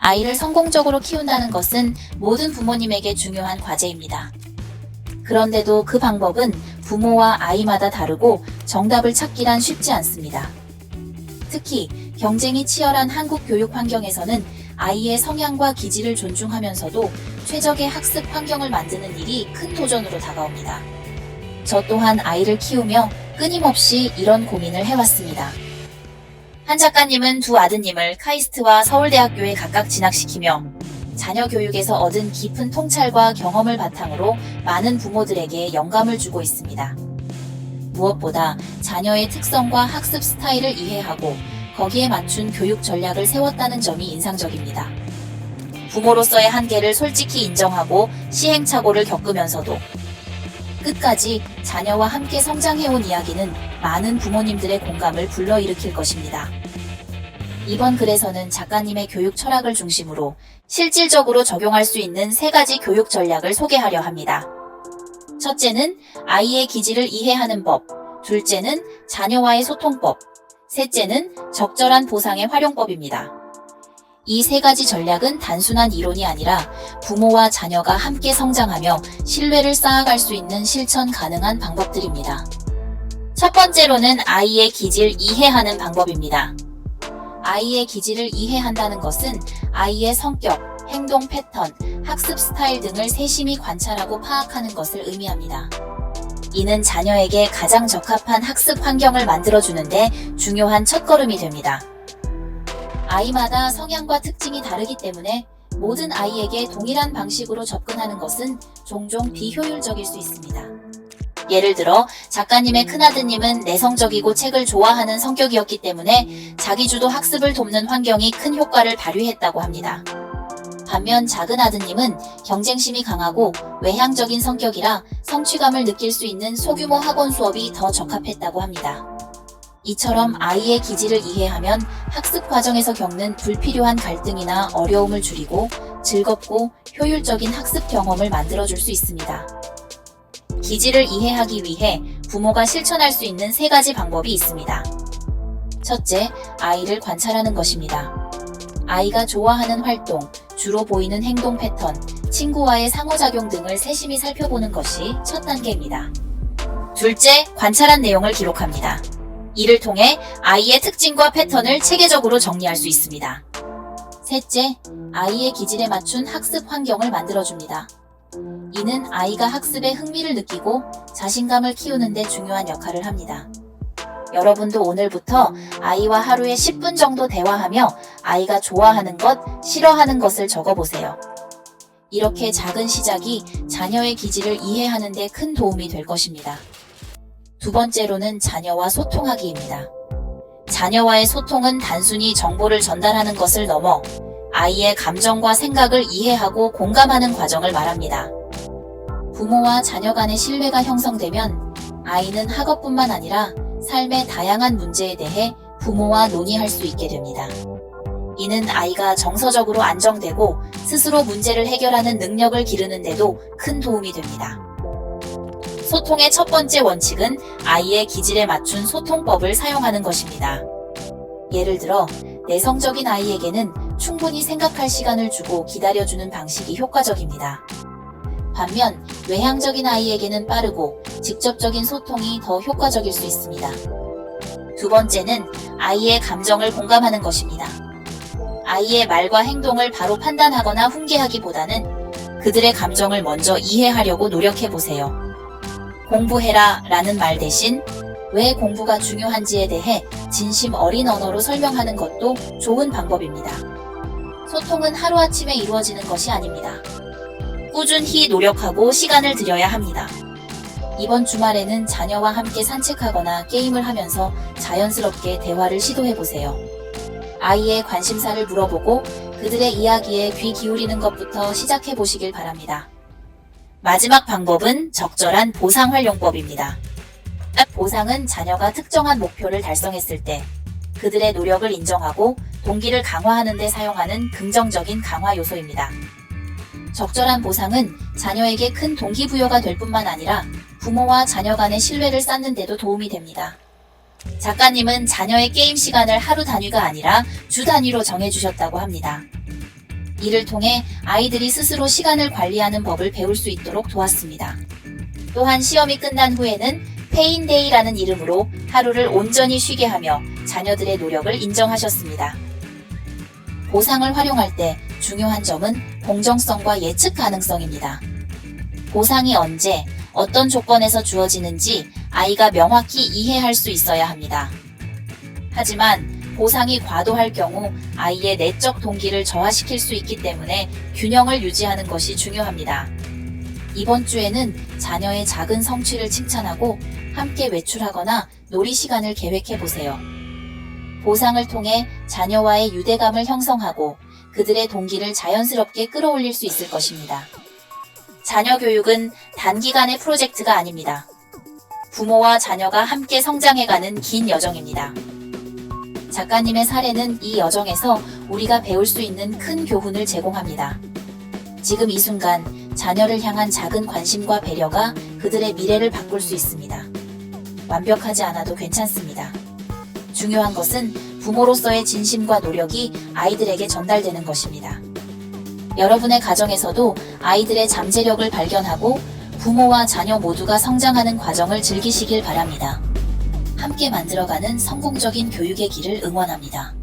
아이를 성공적으로 키운다는 것은 모든 부모님에게 중요한 과제입니다. 그런데도 그 방법은 부모와 아이마다 다르고 정답을 찾기란 쉽지 않습니다. 특히 경쟁이 치열한 한국 교육 환경에서는 아이의 성향과 기질을 존중하면서도 최적의 학습 환경을 만드는 일이 큰 도전으로 다가옵니다. 저 또한 아이를 키우며 끊임없이 이런 고민을 해왔습니다. 한 작가님은 두 아드님을 카이스트와 서울대학교에 각각 진학시키며 자녀 교육에서 얻은 깊은 통찰과 경험을 바탕으로 많은 부모들에게 영감을 주고 있습니다. 무엇보다 자녀의 특성과 학습 스타일을 이해하고 거기에 맞춘 교육 전략을 세웠다는 점이 인상적입니다. 부모로서의 한계를 솔직히 인정하고 시행착오를 겪으면서도 끝까지 자녀와 함께 성장해온 이야기는 많은 부모님들의 공감을 불러일으킬 것입니다. 이번 글에서는 작가님의 교육 철학을 중심으로 실질적으로 적용할 수 있는 3가지 교육 전략을 소개하려 합니다. 첫째는 아이의 기질을 이해하는 법, 둘째는 자녀와의 소통법, 셋째는 적절한 보상의 활용법입니다. 이 3가지 전략은 단순한 이론이 아니라 부모와 자녀가 함께 성장하며 신뢰를 쌓아갈 수 있는 실천 가능한 방법들입니다. 첫 번째로는 아이의 기질 이해하는 방법입니다. 아이의 기질을 이해한다는 것은 아이의 성격, 행동 패턴, 학습 스타일 등을 세심히 관찰하고 파악하는 것을 의미합니다. 이는 자녀에게 가장 적합한 학습 환경을 만들어주는데 중요한 첫걸음이 됩니다. 아이마다 성향과 특징이 다르기 때문에 모든 아이에게 동일한 방식으로 접근하는 것은 종종 비효율적일 수 있습니다. 예를 들어 작가님의 큰아드님은 내성적이고 책을 좋아하는 성격이었기 때문에 자기주도 학습을 돕는 환경이 큰 효과를 발휘했다고 합니다. 반면 작은 아드님은 경쟁심이 강하고 외향적인 성격이라 성취감을 느낄 수 있는 소규모 학원 수업이 더 적합했다고 합니다. 이처럼 아이의 기질을 이해하면 학습 과정에서 겪는 불필요한 갈등이나 어려움을 줄이고 즐겁고 효율적인 학습 경험을 만들어줄 수 있습니다. 기질을 이해하기 위해 부모가 실천할 수 있는 3가지 방법이 있습니다. 첫째, 아이를 관찰하는 것입니다. 아이가 좋아하는 활동, 주로 보이는 행동 패턴, 친구와의 상호작용 등을 세심히 살펴보는 것이 첫 단계입니다. 둘째, 관찰한 내용을 기록합니다. 이를 통해 아이의 특징과 패턴을 체계적으로 정리할 수 있습니다. 셋째, 아이의 기질에 맞춘 학습 환경을 만들어줍니다. 이는 아이가 학습에 흥미를 느끼고 자신감을 키우는 데 중요한 역할을 합니다. 여러분도 오늘부터 아이와 하루에 10분 정도 대화하며 아이가 좋아하는 것, 싫어하는 것을 적어보세요. 이렇게 작은 시작이 자녀의 기질을 이해하는 데 큰 도움이 될 것입니다. 두 번째로는 자녀와 소통하기입니다. 자녀와의 소통은 단순히 정보를 전달하는 것을 넘어 아이의 감정과 생각을 이해하고 공감하는 과정을 말합니다. 부모와 자녀 간의 신뢰가 형성되면 아이는 학업뿐만 아니라 삶의 다양한 문제에 대해 부모와 논의할 수 있게 됩니다. 이는 아이가 정서적으로 안정되고 스스로 문제를 해결하는 능력을 기르는 데도 큰 도움이 됩니다. 소통의 첫 번째 원칙은 아이의 기질에 맞춘 소통법을 사용하는 것입니다. 예를 들어 내성적인 아이에게는 충분히 생각할 시간을 주고 기다려주는 방식이 효과적입니다. 반면 외향적인 아이에게는 빠르고 직접적인 소통이 더 효과적일 수 있습니다. 두 번째는 아이의 감정을 공감하는 것입니다. 아이의 말과 행동을 바로 판단하거나 훈계하기보다는 그들의 감정을 먼저 이해하려고 노력해보세요. 공부해라 라는 말 대신 왜 공부가 중요한지에 대해 진심 어린 언어로 설명하는 것도 좋은 방법입니다. 소통은 하루아침에 이루어지는 것이 아닙니다. 꾸준히 노력하고 시간을 들여야 합니다. 이번 주말에는 자녀와 함께 산책하거나 게임을 하면서 자연스럽게 대화를 시도해보세요. 아이의 관심사를 물어보고 그들의 이야기에 귀 기울이는 것부터 시작해보시길 바랍니다. 마지막 방법은 적절한 보상 활용법입니다. 보상은 자녀가 특정한 목표를 달성했을 때 그들의 노력을 인정하고 동기를 강화하는 데 사용하는 긍정적인 강화 요소입니다. 적절한 보상은 자녀에게 큰 동기부여가 될 뿐만 아니라 부모와 자녀 간의 신뢰를 쌓는 데도 도움이 됩니다. 작가님은 자녀의 게임 시간을 하루 단위가 아니라 주 단위로 정해주셨다고 합니다. 이를 통해 아이들이 스스로 시간을 관리하는 법을 배울 수 있도록 도왔습니다. 또한 시험이 끝난 후에는 페인데이라는 이름으로 하루를 온전히 쉬게 하며 자녀들의 노력을 인정하셨습니다. 보상을 활용할 때 중요한 점은 공정성과 예측 가능성입니다. 보상이 언제, 어떤 조건에서 주어지는지 아이가 명확히 이해할 수 있어야 합니다. 하지만 보상이 과도할 경우 아이의 내적 동기를 저하시킬 수 있기 때문에 균형을 유지하는 것이 중요합니다. 이번 주에는 자녀의 작은 성취를 칭찬하고 함께 외출하거나 놀이 시간을 계획해 보세요. 보상을 통해 자녀와의 유대감을 형성하고 그들의 동기를 자연스럽게 끌어올릴 수 있을 것입니다. 자녀 교육은 단기간의 프로젝트가 아닙니다. 부모와 자녀가 함께 성장해가는 긴 여정입니다. 작가님의 사례는 이 여정에서 우리가 배울 수 있는 큰 교훈을 제공합니다. 지금 이 순간 자녀를 향한 작은 관심과 배려가 그들의 미래를 바꿀 수 있습니다. 완벽하지 않아도 괜찮습니다. 중요한 것은 부모로서의 진심과 노력이 아이들에게 전달되는 것입니다. 여러분의 가정에서도 아이들의 잠재력을 발견하고 부모와 자녀 모두가 성장하는 과정을 즐기시길 바랍니다. 함께 만들어가는 성공적인 교육의 길을 응원합니다.